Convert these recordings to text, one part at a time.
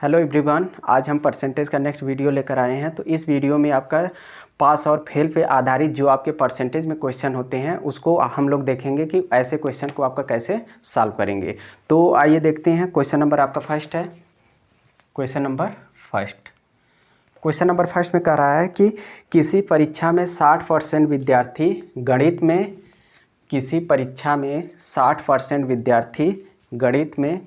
Hello everyone, आज हम percentage का नेक्स्ट वीडियो लेकर आए हैं। तो इस वीडियो में आपका पास और फेल पे आधारित जो आपके परसेंटेज में क्वेश्चन होते हैं उसको हम लोग देखेंगे कि ऐसे क्वेश्चन को आपका कैसे सॉल्व करेंगे। तो आइए देखते हैं। क्वेश्चन नंबर आपका फर्स्ट है। क्वेश्चन नंबर फर्स्ट में कह रहा है कि किसी परीक्षा में 60% विद्यार्थी गणित में किसी परीक्षा में 60% विद्यार्थी गणित में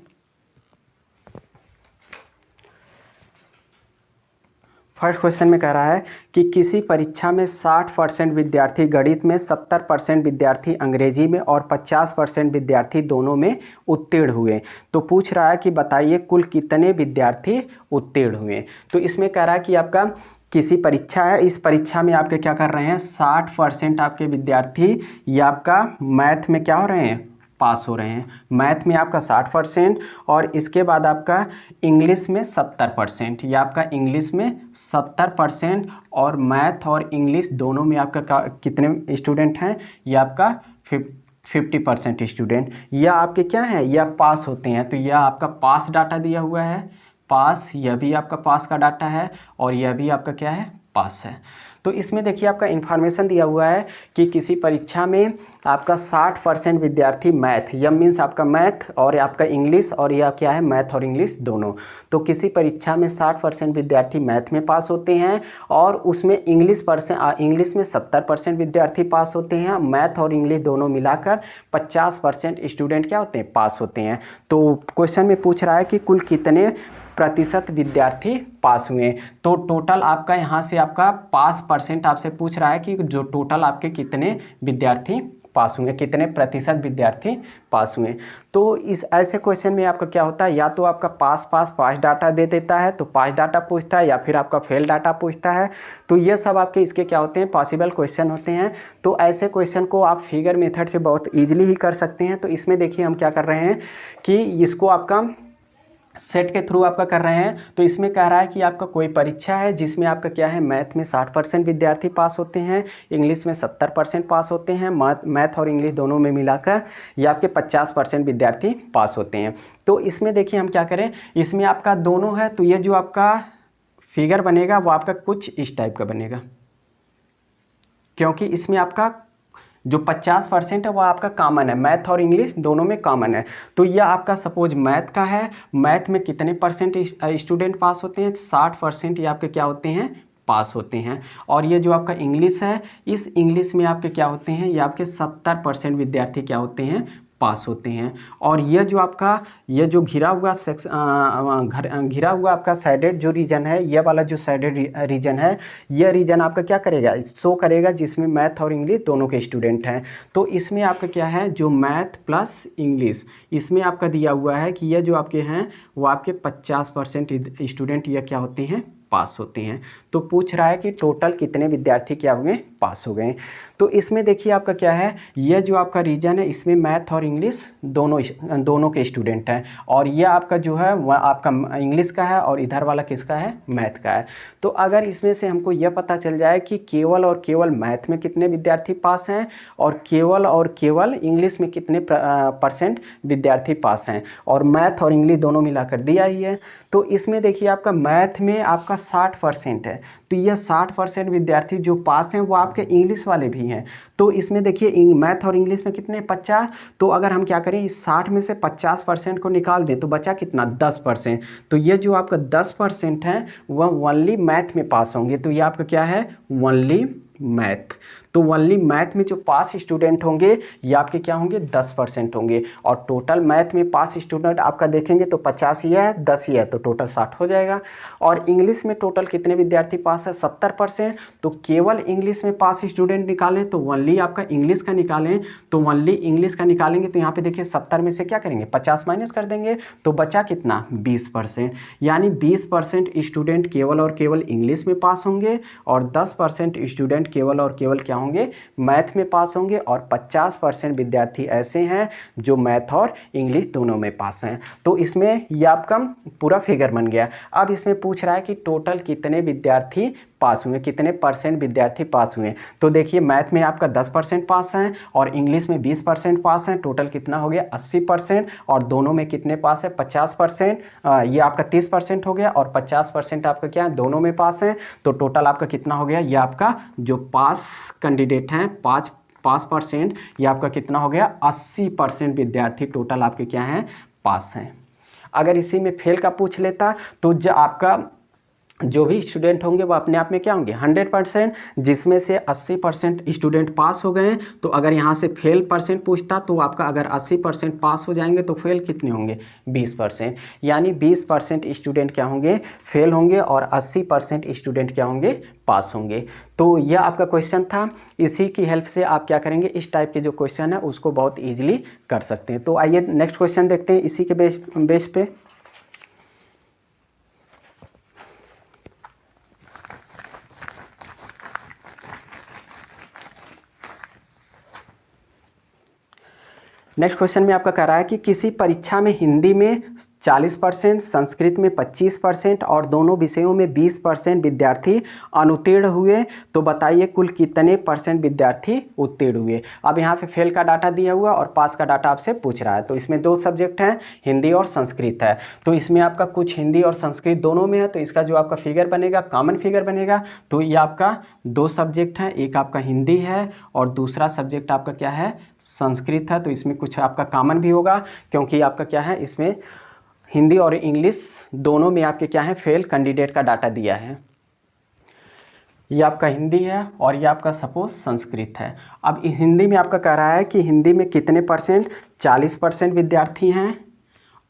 फर्स्ट क्वेश्चन में कह रहा है कि किसी परीक्षा में 60% विद्यार्थी गणित में, 70% विद्यार्थी अंग्रेजी में और 50% विद्यार्थी दोनों में उत्तीर्ण हुए। तो पूछ रहा है कि बताइए कुल कितने विद्यार्थी उत्तीर्ण हुए। तो इसमें कह रहा है कि आपका किसी परीक्षा है, इस परीक्षा में आपके क्या कर रहे हैं, 60% आपके विद्यार्थी ये आपका मैथ में क्या हो रहे हैं, पास हो रहे हैं। मैथ में आपका 60% और इसके बाद आपका इंग्लिश में 70%। ये आपका इंग्लिश में 70% और मैथ और इंग्लिश दोनों में आपका कितने स्टूडेंट हैं, ये आपका 50% स्टूडेंट। यह आपके क्या है, यह पास होते हैं। तो यह आपका पास डाटा दिया हुआ है, पास, यह भी आपका पास का डाटा है और यह भी आपका क्या है, पास है। तो इसमें देखिए आपका इन्फॉर्मेशन दिया हुआ है कि किसी परीक्षा में आपका 60% विद्यार्थी मैथ, यह मीन्स आपका मैथ और आपका इंग्लिश, और यह क्या है, मैथ और इंग्लिश दोनों। तो किसी परीक्षा में 60% विद्यार्थी मैथ में पास होते हैं और उसमें इंग्लिश में 70% विद्यार्थी पास होते हैं। मैथ और इंग्लिश दोनों मिलाकर 50% स्टूडेंट क्या होते हैं, पास होते हैं। तो क्वेश्चन में पूछ रहा है कि कुल कितने प्रतिशत विद्यार्थी पास हुए। तो टोटल आपका यहाँ से आपका पास परसेंट आपसे पूछ रहा है कि जो टोटल आपके कितने विद्यार्थी पास हुए, कितने प्रतिशत विद्यार्थी पास हुए। तो इस ऐसे क्वेश्चन में आपका क्या होता है, या तो आपका पास डाटा दे देता है तो पास डाटा पूछता है, या फिर आपका फेल डाटा पूछता है। तो ये सब आपके इसके क्या होते हैं, पॉसिबल क्वेश्चन होते हैं। तो ऐसे क्वेश्चन को आप फिगर मेथड से बहुत ईजिली ही कर सकते हैं। तो इसमें देखिए हम क्या कर रहे हैं कि इसको आपका सेट के थ्रू आपका कर रहे हैं। तो इसमें कह रहा है कि आपका कोई परीक्षा है जिसमें आपका क्या है, मैथ में 60% विद्यार्थी पास होते हैं, इंग्लिश में 70% पास होते हैं, मैथ और इंग्लिश दोनों में मिलाकर ये आपके 50% विद्यार्थी पास होते हैं। तो इसमें देखिए हम क्या करें, इसमें आपका दोनों है। तो ये जो आपका फिगर बनेगा वो आपका कुछ इस टाइप का बनेगा, क्योंकि इसमें आपका जो 50% है वो आपका कॉमन है, मैथ और इंग्लिश दोनों में कॉमन है। तो यह आपका सपोज मैथ का है, मैथ में कितने परसेंट स्टूडेंट पास होते हैं, 60% ये आपके क्या होते हैं, पास होते हैं। और ये जो आपका इंग्लिश है, इस इंग्लिश में आपके क्या होते हैं, ये आपके 70% विद्यार्थी क्या होते हैं, पास होते हैं। और ये जो आपका ये जो घिरा हुआ आपका साइडेड जो रीजन है, ये वाला जो साइडेड रीजन है, यह रीजन आपका क्या करेगा, शो करेगा जिसमें मैथ और इंग्लिश दोनों के स्टूडेंट हैं। तो इसमें आपका क्या है, जो मैथ प्लस इंग्लिश, इसमें आपका दिया हुआ है कि ये जो आपके हैं वो आपके 50% स्टूडेंट ये क्या होते हैं, पास होते हैं। तो पूछ रहा है कि टोटल कितने विद्यार्थी क्या हुए, पास हो गए। तो इसमें देखिए आपका क्या है, ये जो आपका रीजन है इसमें मैथ और इंग्लिश दोनों के स्टूडेंट हैं, और ये आपका जो है वह आपका इंग्लिश का है और इधर वाला किसका है, मैथ का है। तो अगर इसमें से हमको यह पता चल जाए कि केवल और केवल मैथ में कितने विद्यार्थी पास हैं और केवल इंग्लिश में कितने परसेंट विद्यार्थी पास हैं, और मैथ और इंग्लिश दोनों मिलाकर दिया ही है। तो इसमें देखिए आपका मैथ में आपका 60% है। तो यह 60% विद्यार्थी जो पास हैं वो आपके इंग्लिश वाले भी हैं। तो इसमें देखिए मैथ और इंग्लिश में कितने, 50। तो अगर हम क्या करें, इस 60 में से 50% को निकाल दें तो बचा कितना, 10%। तो ये जो आपका 10% है वह ओनली मैथ में पास होंगे। तो ये आपका क्या है, ओनली मैथ। तो ओनली मैथ में जो पास स्टूडेंट होंगे ये आपके क्या होंगे, 10% होंगे। और टोटल मैथ में पास स्टूडेंट आपका देखेंगे तो 50 ही है, 10 ही है, तो टोटल 60 हो जाएगा। और इंग्लिश में टोटल कितने विद्यार्थी पास है, 70%। तो केवल इंग्लिश में पास स्टूडेंट निकालें तो ओनली आपका इंग्लिश का निकालें, तो ओनली इंग्लिश का निकालेंगे तो यहाँ पे देखिए 70 में से क्या करेंगे, 50 माइनस कर देंगे, तो बचा कितना, 20%। यानी 20% स्टूडेंट केवल और केवल इंग्लिश में पास होंगे और 10% स्टूडेंट केवल और केवल क्या होंगे, मैथ में पास होंगे, और 50% विद्यार्थी ऐसे हैं जो मैथ और इंग्लिश दोनों में पास हैं। तो इसमें यह आपका पूरा फिगर बन गया। अब इसमें पूछ रहा है कि टोटल कितने विद्यार्थी पास हुए, कितने परसेंट विद्यार्थी पास हुए। तो देखिए मैथ में आपका 10% पास हैं और इंग्लिश में 20% पास हैं, टोटल कितना हो गया 80%। और दोनों में कितने पास है 50%, ये आपका 30% हो गया और 50% आपका क्या है दोनों में पास हैं। तो टोटल आपका कितना हो गया, ये आपका जो पास कैंडिडेट हैं 5% ये आपका कितना हो गया 80% विद्यार्थी टोटल आपके क्या हैं पास हैं। अगर इसी में फेल का पूछ लेता तो जो आपका जो भी स्टूडेंट होंगे वो अपने आप में क्या होंगे 100%, जिसमें से 80% स्टूडेंट पास हो गए हैं। तो अगर यहाँ से फेल परसेंट पूछता तो आपका अगर 80% पास हो जाएंगे तो फेल कितने होंगे 20%, यानी 20% स्टूडेंट क्या होंगे फेल होंगे और 80% स्टूडेंट क्या होंगे पास होंगे। तो यह आपका क्वेश्चन था। इसी की हेल्प से आप क्या करेंगे, इस टाइप के जो क्वेश्चन है उसको बहुत ईजिली कर सकते हैं। तो आइए नेक्स्ट क्वेश्चन देखते हैं इसी के बेस पे। नेक्स्ट क्वेश्चन में आपका कह रहा है कि किसी परीक्षा में हिंदी में 40%, संस्कृत में 25% और दोनों विषयों में 20% विद्यार्थी अनुत्तीर्ण हुए। तो बताइए कुल कितने परसेंट विद्यार्थी उत्तीर्ण हुए। अब यहाँ पे फेल का डाटा दिया हुआ और पास का डाटा आपसे पूछ रहा है। तो इसमें 2 सब्जेक्ट हैं, हिंदी और संस्कृत है। तो इसमें आपका कुछ हिंदी और संस्कृत दोनों में है, तो इसका जो आपका फिगर बनेगा कॉमन फिगर बनेगा। तो ये आपका 2 सब्जेक्ट हैं, एक आपका हिंदी है और दूसरा सब्जेक्ट आपका क्या है संस्कृत है। तो इसमें कुछ आपका कॉमन भी होगा क्योंकि आपका क्या है इसमें हिंदी और इंग्लिश दोनों में आपके क्या है फेल कैंडिडेट का डाटा दिया है। ये आपका हिंदी है और ये आपका सपोज संस्कृत है। अब हिंदी में आपका कह रहा है कि हिंदी में कितने परसेंट 40% विद्यार्थी हैं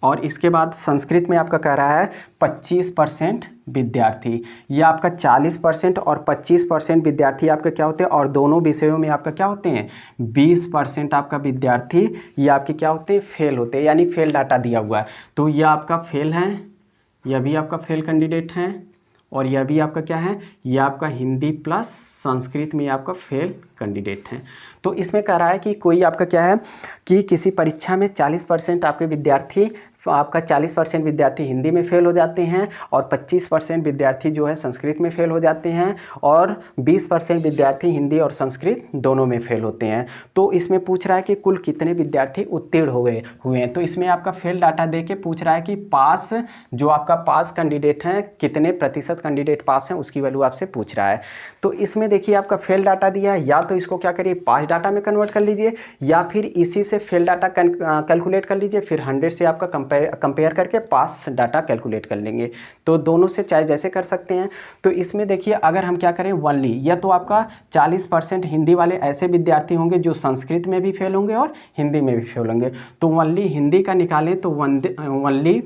और इसके बाद संस्कृत में आपका कह रहा है 25% विद्यार्थी। ये आपका 40% और 25% विद्यार्थी आपके क्या होते हैं और दोनों विषयों में आपका क्या होते हैं 20% आपका विद्यार्थी ये आपके क्या होते हैं फेल होते हैं, यानी फेल डाटा दिया हुआ है। तो ये आपका फेल है, यह भी आपका फेल कैंडिडेट हैं और यह भी आपका क्या है यह आपका हिंदी प्लस संस्कृत में आपका फेल कैंडिडेट हैं। तो इसमें कह रहा है कि कोई आपका क्या है कि किसी परीक्षा में 40% आपके विद्यार्थी आपका 40% विद्यार्थी हिंदी में फेल हो जाते हैं और 25% विद्यार्थी जो है संस्कृत में फेल हो जाते हैं और 20% विद्यार्थी हिंदी और संस्कृत दोनों में फेल होते हैं। तो इसमें पूछ रहा है कि कुल कितने विद्यार्थी उत्तीर्ण हुए हैं। तो इसमें आपका फेल डाटा दे के पूछ रहा है कि पास जो आपका पास कैंडिडेट हैं कितने प्रतिशत कैंडिडेट पास हैं उसकी वैल्यू आपसे पूछ रहा है। तो इसमें देखिए आपका फेल डाटा दिया है, या तो इसको क्या करिए पास डाटा में कन्वर्ट कर लीजिए या फिर इसी से फेल डाटा कैलकुलेट कर लीजिए, फिर 100 से आपका कंपेयर करके पास डाटा कैलकुलेट कर लेंगे। तो दोनों से चाहे जैसे कर सकते हैं। तो इसमें देखिए अगर हम क्या करें वनली, या तो आपका 40% हिंदी वाले ऐसे विद्यार्थी होंगे जो संस्कृत में भी फेल होंगे और हिंदी में भी फेल होंगे। तो वनली हिंदी का निकालें तो वनली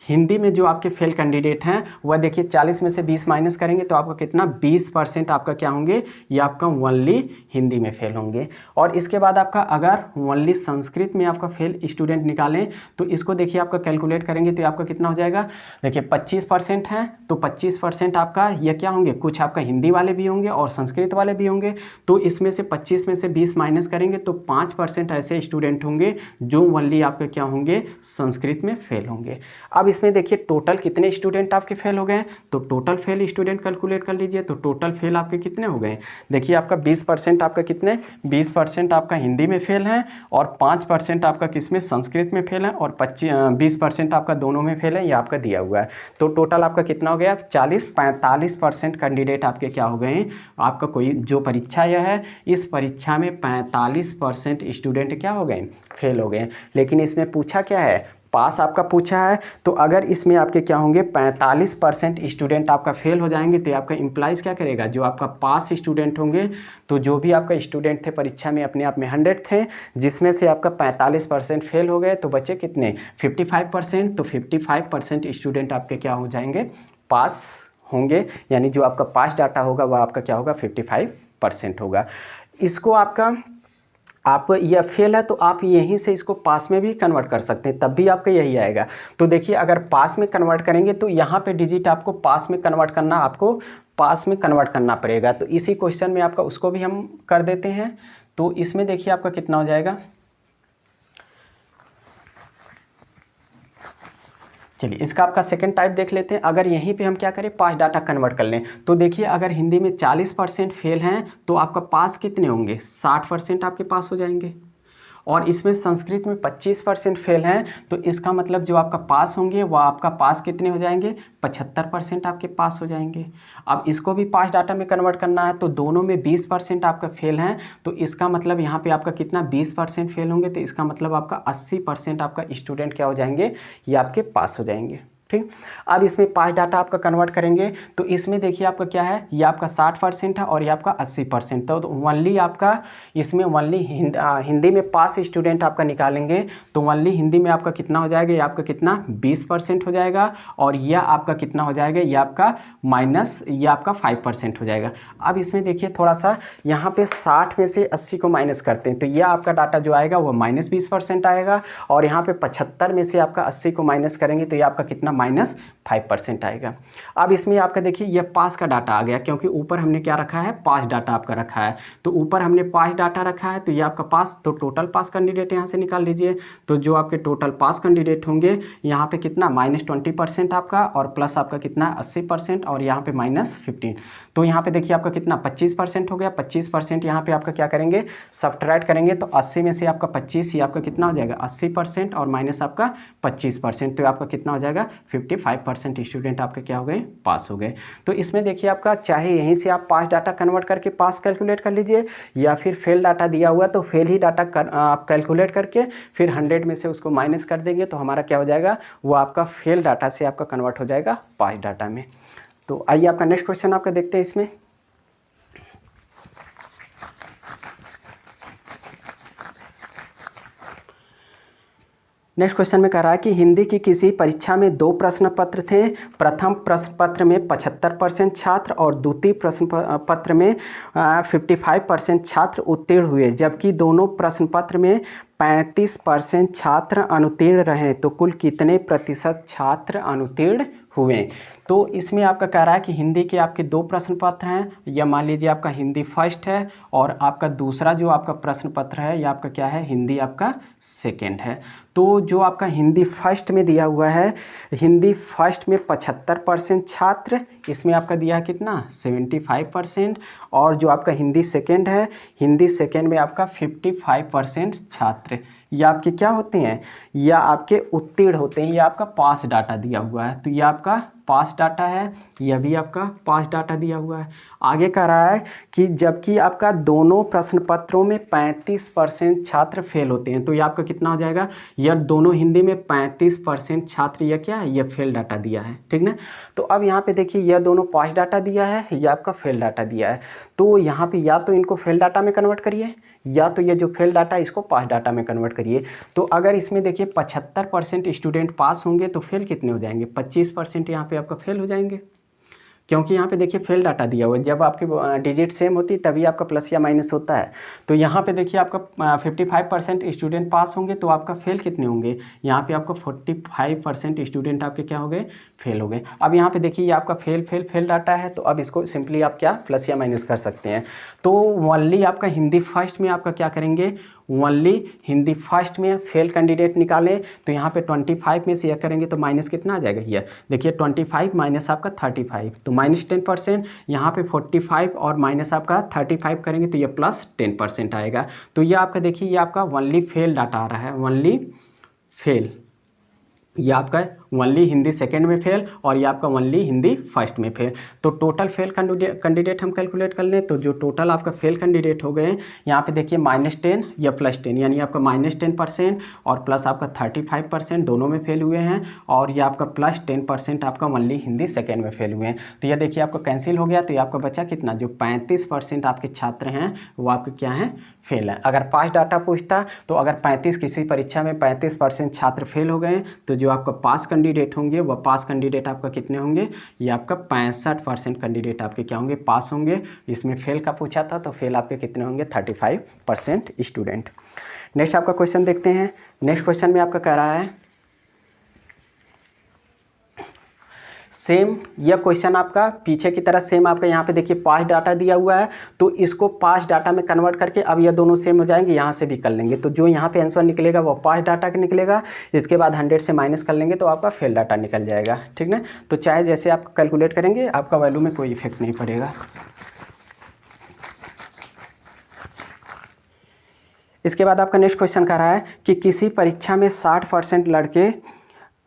हिंदी में जो आपके फेल कैंडिडेट हैं वह देखिए 40 में से 20 माइनस करेंगे तो आपका कितना 20% आपका क्या होंगे ये आपका वनली हिंदी में फेल होंगे। और इसके बाद आपका अगर वनली संस्कृत में आपका फेल स्टूडेंट निकालें तो इसको देखिए आपका कैलकुलेट करेंगे तो आपका कितना हो जाएगा, देखिए 25% है तो 25% आपका ये क्या होंगे कुछ आपका हिंदी वाले भी होंगे और संस्कृत वाले भी होंगे। तो इसमें से 25 में से 20 माइनस करेंगे तो 5% ऐसे स्टूडेंट होंगे जो वनली आपके क्या होंगे संस्कृत में फेल होंगे। अब इसमें देखिए टोटल कितने स्टूडेंट आपके फेल हो गए, तो टोटल फेल स्टूडेंट कैलकुलेट कर लीजिए। तो टोटल फेल आपके कितने हो गए, देखिए आपका 20% आपका कितने 20% आपका हिंदी में फेल है और 5% आपका किसमें संस्कृत में फेल है और 20% आपका दोनों में फेल है, ये आपका दिया हुआ है। तो टोटल आपका कितना हो गया 45% कैंडिडेट आपके क्या हो गए, आपका कोई जो परीक्षा यह है इस परीक्षा में 45% स्टूडेंट क्या हो गए फेल हो गए। लेकिन इसमें पूछा क्या है पास आपका पूछा है। तो अगर इसमें आपके क्या होंगे 45% स्टूडेंट आपका फेल हो जाएंगे तो आपका इम्प्लाइज क्या करेगा जो आपका पास स्टूडेंट होंगे, तो जो भी आपका स्टूडेंट थे परीक्षा में अपने आप में 100 थे जिसमें से आपका 45% फेल हो गए तो बचे कितने 55%। तो 55% स्टूडेंट आपके क्या हो जाएंगे पास होंगे, यानी जो आपका पास डाटा होगा वह आपका क्या होगा 55% होगा। इसको आपका आप यह फेल है तो आप यहीं से इसको पास में भी कन्वर्ट कर सकते हैं, तब भी आपका यही आएगा। तो देखिए अगर पास में कन्वर्ट करेंगे तो यहाँ पे डिजिट आपको पास में कन्वर्ट करना आपको पास में कन्वर्ट करना पड़ेगा। तो इसी क्वेश्चन में आपका उसको भी हम कर देते हैं। तो इसमें देखिए आपका कितना हो जाएगा, चलिए इसका आपका सेकंड टाइप देख लेते हैं। अगर यहीं पे हम क्या करें, पास डाटा कन्वर्ट कर लें, तो देखिए अगर हिंदी में 40% फेल हैं तो आपका पास कितने होंगे, 60% आपके पास हो जाएंगे। और इसमें संस्कृत में 25% फेल हैं तो इसका मतलब जो आपका पास होंगे वो आपका पास कितने हो जाएंगे, 75% आपके पास हो जाएंगे। अब इसको भी पास डाटा में कन्वर्ट करना है तो दोनों में 20% आपका फेल हैं, तो इसका मतलब यहाँ पे आपका कितना 20% फेल होंगे, तो इसका मतलब आपका 80% आपका स्टूडेंट क्या हो जाएंगे, ये आपके पास हो जाएंगे। ठीक, अब इसमें पास डाटा आपका कन्वर्ट करेंगे तो इसमें देखिए आपका क्या है, ये आपका 60% है और ये आपका 80%। तो ओनली आपका इसमें ओनली हिंदी में पास स्टूडेंट आपका निकालेंगे तो ओनली हिंदी में आपका कितना हो जाएगा, ये आपका कितना 20% हो जाएगा, और यह आपका कितना हो जाएगा, ये आपका माइनस ये आपका 5% हो जाएगा। अब इसमें देखिए थोड़ा सा यहाँ पे 60 में से 80 को माइनस करते हैं तो यह आपका डाटा जो आएगा वो -20% आएगा, और यहाँ पे 75 में से आपका 80 को माइनस करेंगे तो ये आपका कितना -5% आएगा। अब इसमें आपका देखिए ये पास का डाटा आ गया, क्योंकि ऊपर हमने क्या रखा है, पास डाटा आपका रखा है, तो ऊपर हमने पास डाटा रखा है तो ये आपका पास, तो टोटल पास कैंडिडेट यहाँ से निकाल लीजिए। तो जो आपके टोटल पास कैंडिडेट होंगे यहाँ पे कितना -20% आपका, और प्लस आपका कितना 80%, और यहाँ पे -15, तो यहाँ पे देखिए आपका कितना 25% हो गया। 25% यहाँ पे आपका क्या करेंगे, सब्ट्रैक्ट करेंगे तो 80 में से आपका 25, ये आपका कितना हो जाएगा 80%, और माइनस आपका 25%, तो आपका कितना हो जाएगा 55% स्टूडेंट आपके क्या हो गए, पास हो गए। तो इसमें देखिए आपका चाहे यहीं से आप पास डाटा कन्वर्ट करके पास कैलकुलेट कर लीजिए, या फिर फेल डाटा दिया हुआ तो फेल ही डाटा आप कैलकुलेट करके फिर 100 में से उसको माइनस कर देंगे तो हमारा क्या हो जाएगा, वो आपका फेल डाटा से आपका कन्वर्ट हो जाएगा पास डाटा में। तो आइए आपका नेक्स्ट क्वेश्चन आपका देखते हैं। इसमें नेक्स्ट क्वेश्चन में कह रहा है कि हिंदी की किसी परीक्षा में 2 प्रश्न पत्र थे। प्रथम प्रश्न पत्र में 75% छात्र और द्वितीय प्रश्न पत्र में 55% छात्र उत्तीर्ण हुए, जबकि दोनों प्रश्न पत्र में 35% छात्र अनुत्तीर्ण रहे, तो कुल कितने प्रतिशत छात्र अनुत्तीर्ण हुए। तो इसमें आपका कह रहा है कि हिंदी के आपके 2 प्रश्न पत्र हैं, या मान लीजिए आपका हिंदी फर्स्ट है और आपका दूसरा जो आपका प्रश्न पत्र है या आपका क्या है, हिंदी आपका सेकंड है। तो जो आपका हिंदी फर्स्ट में दिया हुआ है, हिंदी फर्स्ट में 75% छात्र, इसमें आपका दिया है कितना 75%, और जो आपका हिंदी सेकंड है, हिंदी सेकंड में आपका 55% छात्र, ये आपके क्या होते हैं, या आपके उत्तीर्ण होते हैं, ये आपका पास डाटा दिया हुआ है, तो ये आपका पास डाटा है, यह भी आपका पास डाटा दिया हुआ है। आगे कह रहा है कि जबकि आपका दोनों प्रश्न पत्रों में 35% छात्र फेल होते हैं, तो ये आपका कितना हो जाएगा, यह दोनों हिंदी में 35% छात्र यह क्या है, यह फेल डाटा दिया है, ठीक ना। तो अब यहाँ पे देखिए यह दोनों पास डाटा दिया है, यह आपका फेल डाटा दिया है, तो यहाँ पे या तो इनको फेल डाटा में कन्वर्ट करिए, या तो ये जो फेल डाटा इसको पास डाटा में कन्वर्ट करिए। तो अगर इसमें देखिए 75% स्टूडेंट पास होंगे तो फेल कितने हो जाएंगे, 25% यहाँ पे आपका फेल हो जाएंगे, क्योंकि यहाँ पे देखिए फेल डाटा दिया हुआ है, जब आपकी डिजिट सेम होती है तभी आपका प्लस या माइनस होता है। तो यहाँ पे देखिए आपका 55% स्टूडेंट पास होंगे तो आपका फेल कितने होंगे, यहाँ पे आपका 45% स्टूडेंट आपके क्या हो गए, फेल हो गए। अब यहाँ पे देखिए ये आपका फेल डाटा है, तो अब इसको सिंपली आप क्या प्लस या माइनस कर सकते हैं। तो ओनली आपका हिंदी फर्स्ट में आपका क्या करेंगे, ओनली हिंदी फर्स्ट में फेल कैंडिडेट निकालें, तो यहाँ पे 25 में से यह करेंगे तो माइनस कितना आ जाएगा, ये देखिए 25 माइनस आपका 35, तो -10%, यहाँ पे 45 और माइनस आपका 35 करेंगे तो ये +10% आएगा। तो ये आपका देखिए ये आपका ओनली फेल डाटा आ रहा है, ओनली फेल, ये आपका ओनली हिंदी सेकंड में फेल और ये आपका ओनली हिंदी फर्स्ट में फेल। तो टोटल फेल कैंडिडेट हम कैलकुलेट कर लें, तो जो टोटल आपका फेल कैंडिडेट हो गए यहाँ पे देखिए -10 या +10, यानी आपका -10% और प्लस आपका 35% दोनों में फेल हुए हैं, और ये आपका +10% आपका ओनली हिंदी सेकेंड में फेल हुए हैं। तो यह देखिए आपका कैंसिल हो गया, तो ये आपका बचा कितना, जो 35% आपके छात्र हैं वो आपके क्या हैं, फेल है। अगर पास डाटा पूछता तो अगर 35 किसी परीक्षा में 35% छात्र फेल हो गए तो जो आपका पास कैंडिडेट होंगे वह पास कैंडिडेट आपका कितने होंगे, ये आपका 65% कैंडिडेट आपके क्या होंगे, पास होंगे। इसमें फेल का पूछा था तो फेल आपके कितने होंगे, 35% स्टूडेंट। नेक्स्ट आपका क्वेश्चन देखते हैं। नेक्स्ट क्वेश्चन में आपका कह रहा है सेम यह क्वेश्चन आपका पीछे की तरह सेम आपका यहाँ पे देखिए पास डाटा दिया हुआ है, तो इसको पास डाटा में कन्वर्ट करके अब यह दोनों सेम हो जाएंगे, यहाँ से भी कर लेंगे। तो जो यहाँ पे आंसर निकलेगा वो पास डाटा का निकलेगा, इसके बाद 100 से माइनस कर लेंगे तो आपका फेल डाटा निकल जाएगा, ठीक ना। तो चाहे जैसे आप कैलकुलेट करेंगे आपका वैल्यू में कोई इफेक्ट नहीं पड़ेगा। इसके बाद आपका नेक्स्ट क्वेश्चन कह रहा है कि किसी परीक्षा में 60% लड़के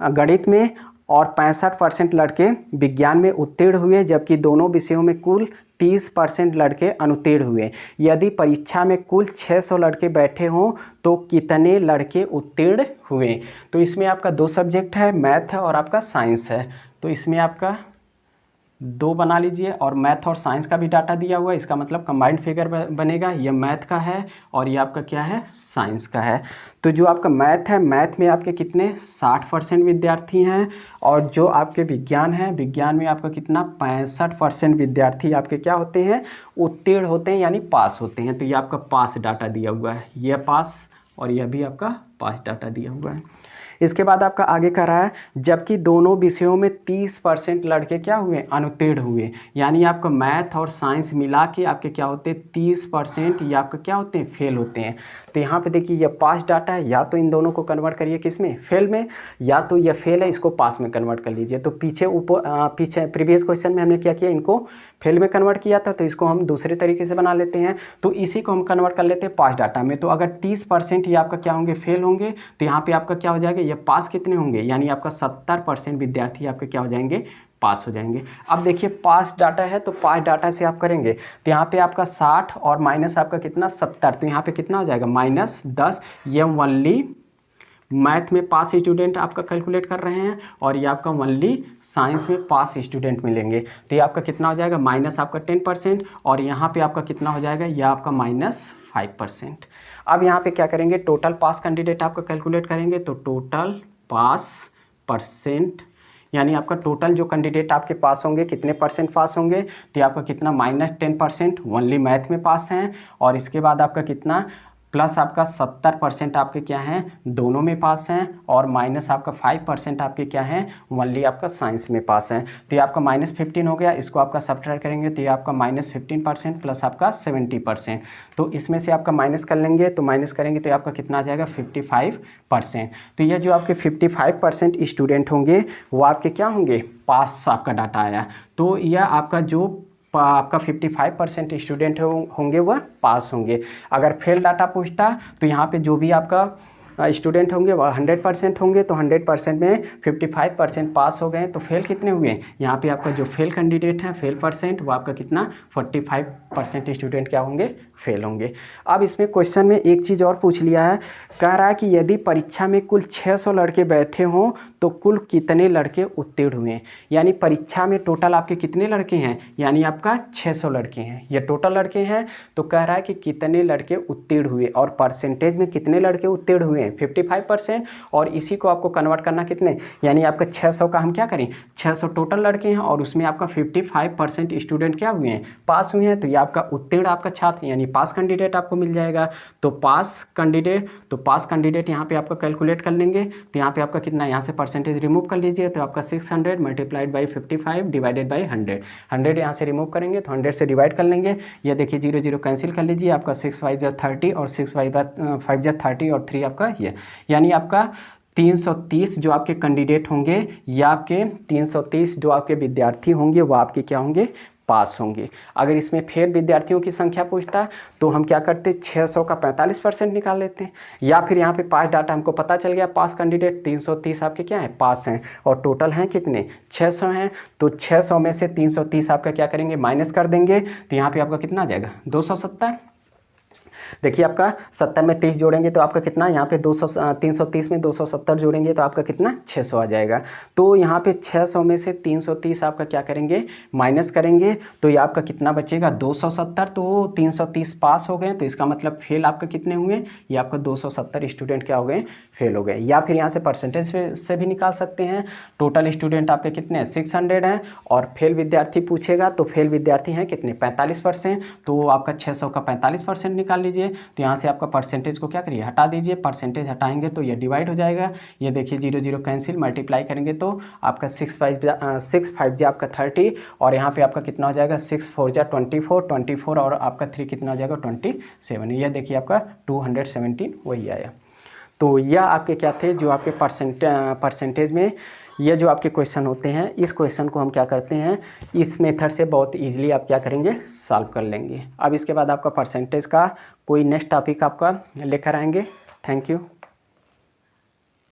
गणित में और 65% लड़के विज्ञान में उत्तीर्ण हुए, जबकि दोनों विषयों में कुल 30% लड़के अनुत्तीर्ण हुए। यदि परीक्षा में कुल 600 लड़के बैठे हों तो कितने लड़के उत्तीर्ण हुए। तो इसमें आपका 2 सब्जेक्ट है, मैथ है और आपका साइंस है। तो इसमें आपका 2 बना लीजिए और मैथ और साइंस का भी डाटा दिया हुआ है, इसका मतलब कंबाइंड फिगर बनेगा। ये मैथ का है और ये आपका क्या है, साइंस का है। तो जो आपका मैथ है, मैथ में आपके कितने 60% विद्यार्थी हैं, और जो आपके विज्ञान है, विज्ञान में आपका कितना 65% विद्यार्थी आपके क्या होते हैं, उत्तीर्ण होते हैं, यानी पास होते हैं। तो ये आपका पास डाटा दिया हुआ है, ये पास और यह भी आपका पास डाटा दिया हुआ है। इसके बाद आपका आगे कह रहा है जबकि दोनों विषयों में 30% लड़के क्या हुए, अनुत्तीर्ण हुए, यानी आपका मैथ और साइंस मिला के आपके क्या होते हैं 30% ये आपका क्या होते हैं, फेल होते हैं। तो यहाँ पे देखिए ये पास डाटा है, या तो इन दोनों को कन्वर्ट करिए किस में, फेल में, या तो ये फेल है इसको पास में कन्वर्ट कर लीजिए। तो पीछे प्रीवियस क्वेश्चन में हमने क्या किया, इनको फेल में कन्वर्ट किया था, तो इसको हम दूसरे तरीके से बना लेते हैं। तो इसी को हम कन्वर्ट कर लेते हैं पास डाटा में। तो अगर 30% ये आपका क्या होंगे, फेल होंगे, तो यहाँ पे आपका क्या हो जाएगा, ये पास कितने होंगे, यानी आपका 70% विद्यार्थी आपके क्या हो जाएंगे, पास हो जाएंगे। अब देखिए पास डाटा है तो पास डाटा से आप करेंगे तो यहाँ पे आपका 60 और माइनस आपका कितना 70, तो यहाँ पे कितना हो जाएगा -10। ये ओनली मैथ में पास स्टूडेंट आपका कैलकुलेट कर रहे हैं और ये आपका ओनली साइंस में पास स्टूडेंट मिलेंगे। तो ये आपका कितना हो जाएगा, माइनस आपका 10%, और यहाँ पे आपका कितना हो जाएगा, यह आपका -5%। अब यहाँ पे क्या करेंगे, टोटल पास कैंडिडेट आपका कैलकुलेट करेंगे। तो टोटल पास परसेंट, यानी आपका टोटल जो कैंडिडेट आपके पास होंगे कितने परसेंट पास होंगे, तो आपका कितना -10% ओनली मैथ में पास हैं, और इसके बाद आपका कितना प्लस आपका 70% आपके क्या हैं, दोनों में पास हैं, और माइनस आपका 5% आपके क्या हैं, ओनली आपका साइंस में पास हैं। तो ये आपका -15 हो गया, इसको आपका सब्ट्रैक्ट करेंगे तो ये आपका -15% प्लस आपका 70%। तो इसमें से आपका माइनस कर लेंगे, तो माइनस करेंगे तो आपका कितना आ जाएगा 55%। तो ये जो आपके 55% स्टूडेंट होंगे वो आपके क्या होंगे, पास आपका डाटा आया। तो यह आपका जो आपका 55% स्टूडेंट होंगे वह पास होंगे। अगर फेल डाटा पूछता तो यहाँ पे जो भी आपका स्टूडेंट होंगे वह 100% होंगे, तो 100% में 55% पास हो गए, तो फेल कितने हुए, यहाँ पे आपका जो फेल कैंडिडेट है फेल परसेंट वो आपका कितना 45% स्टूडेंट क्या होंगे, फेल होंगे। अब इसमें क्वेश्चन में एक चीज़ और पूछ लिया है, कह रहा है कि यदि परीक्षा में कुल 600 लड़के बैठे हों तो कुल कितने लड़के उत्तीर्ण हुए। यानी परीक्षा में टोटल आपके कितने लड़के हैं, यानी आपका 600 लड़के हैं, ये टोटल लड़के हैं। तो कह रहा है कि कितने लड़के उत्तीर्ण हुए, और परसेंटेज में कितने लड़के उत्तीर्ण हुए, 55%, और इसी को आपको कन्वर्ट करना कितने, यानी आपका 600 का हम क्या करें, 600 टोटल लड़के हैं और उसमें आपका 55% स्टूडेंट क्या हुए हैं, पास हुए हैं। तो ये आपका उत्तीर्ण आपका छात्र यानी पास कैंडिडेट आपको मिल जाएगा। तो पास कैंडिडेट यहाँ पे आपका कैलकुलेट कर लेंगे, तो यहाँ पे आपका कितना, यहाँ से परसेंटेज रिमूव कर लीजिए, तो आपका 600 मल्टीप्लाइड बाई 55 डिवाइडेड बाई 100 यहाँ से रिमूव करेंगे तो 100 से डिवाइड कर लेंगे। ये देखिए 0 0 कैंसिल कर लीजिए, आपका 6 5 30 और 6 5 30 और 3 आपका ये, यानी आपका 330 जो आपके कैंडिडेट होंगे या आपके 330 जो आपके विद्यार्थी होंगे वो आपके क्या होंगे, पास होंगे। अगर इसमें फेल विद्यार्थियों की संख्या पूछता तो हम क्या करते, 600 का 45% निकाल लेते हैं, या फिर यहाँ पे पास डाटा हमको पता चल गया, पास कैंडिडेट 330 आपके क्या है, पास हैं, और टोटल हैं कितने 600 हैं। तो 600 में से 330 आपका क्या करेंगे, माइनस कर देंगे, तो यहाँ पे आपका कितना आ जाएगा 270। देखिए आपका 70 में 30 जोड़ेंगे तो आपका कितना, यहाँ पे 330 में 270 जोड़ेंगे तो आपका कितना 600 आ जाएगा। तो यहाँ पे 600 में से 330 आपका क्या करेंगे, माइनस करेंगे, तो ये आपका कितना बचेगा 270। तो 330 पास हो गए, तो इसका मतलब फेल आपका कितने हुए, ये आपका 270 स्टूडेंट क्या हो गए, फेल हो गए। या फिर यहाँ से परसेंटेज से भी निकाल सकते हैं, टोटल स्टूडेंट आपके कितने 600 हैं, और फेल विद्यार्थी पूछेगा तो फेल विद्यार्थी हैं कितने 45%, तो आपका 600 का 45% निकाल लीजिए, लीजिए, तो यहाँ से आपका परसेंटेज को क्या करिए, हटा दीजिए। परसेंटेज हटाएंगे तो ये डिवाइड हो जाएगा, ये देखिए 0 0 कैंसिल, मल्टीप्लाई करेंगे तो आपका 6 5 जी आपका 30, और यहाँ पे आपका कितना हो जाएगा 6 4 जा 24 और आपका 3 कितना हो जाएगा 27। यह देखिए आपका 217 वही आया। तो यह आपके क्या थे, जो आपके परसेंटेज में ये जो आपके क्वेश्चन होते हैं, इस क्वेश्चन को हम क्या करते हैं, इस मेथड से बहुत इजीली आप क्या करेंगे, सॉल्व कर लेंगे। अब इसके बाद आपका परसेंटेज का कोई नेक्स्ट टॉपिक आपका लेकर आएंगे। Thank you.